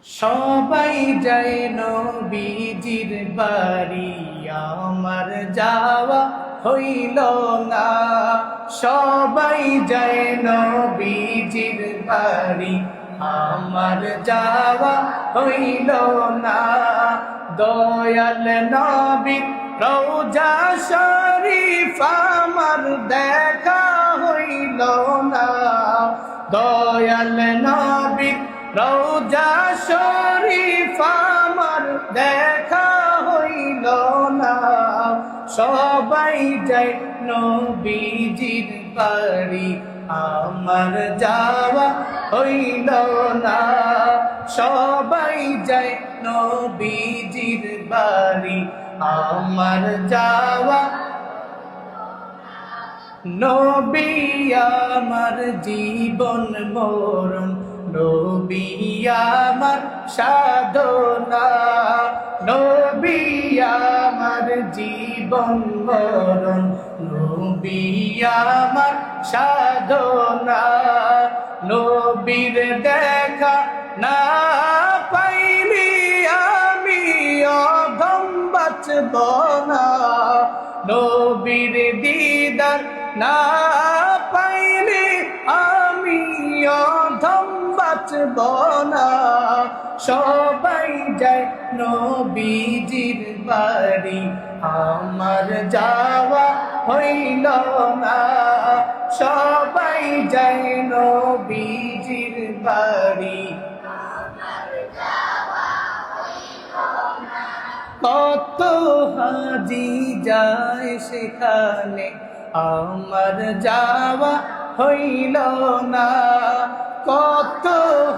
সবাই যায় নবীজির বাড়ি, আমার যাওয়া হইল না। সবাই যায় নবীজির বাড়ি, আমার যাওয়া হইল না। দয়াল নবীর রওজা শরীফ আমার দেখা হইল না। দয়াল নবীর রওজা শরীফ আমার দেখা হইল না। সবাই যায় নবীজির বাড়ি, আমার যাওয়া হইল না। সবাই যায় নবীজির বাড়ি, আমার যাওয়া। নবী আমার জীবন মরণ, নবী আমার সাধনা। নবী আমার জীবন মরণ, নবী আমার সাধনা। নবীর দেখা না পাইলি আমি অধম বাঁচব না। নবীর দিদার না পাইলে আমি অধম বাঁচব না। সবাই যায় নবীজির বাড়ি, আমার যাওয়া হইল না। সবাই যায় নবীজির বাড়ি, কত হাজি যায় সেখানে, আমার যাওয়া হইল না। কত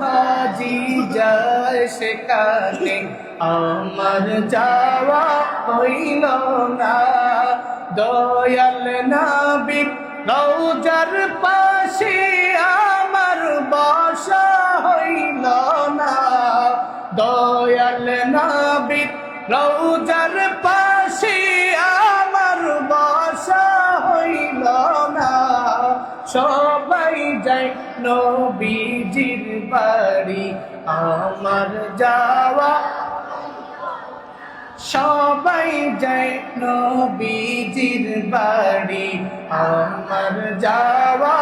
হাজি যায় সেখানে, আমার যাওয়া হইল না। দয়াল নবীর রওজার পাশে আমার বসা হইল না। দয়াল নবীর রওজার পাশে আমার বসা হইল না। সবাই যায় নবীজির বাড়ি, আমার যাওয়া। সবাই যায় নবীজির বাড়ি, আমার যাওয়া।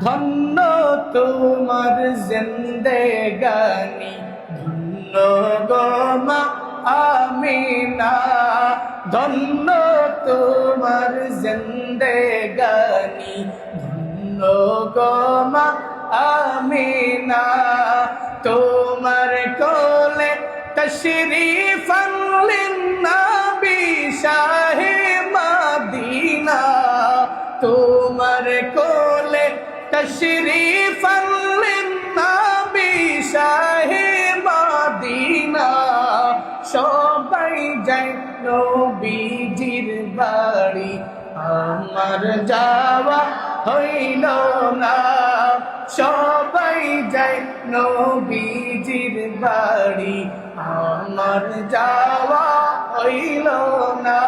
ধন্য তোমার জিন্দেগানি, ধন্য গো মা আমিনা। ধন্য তোমার জিন্দেগানি, ধন্য গো মা আমিনা। তোমার কোলে তশরীফান লিন্নবী শাহে মদিনা। তোমার কোলে তশরীফান লিন্নবী শাহে মদিনা। সবাই যায় নবীজির বাড়ি, আমার যাওয়া হইল না। সবাই যায় নবীজির বাড়ি, আমার যাওয়া হইল না।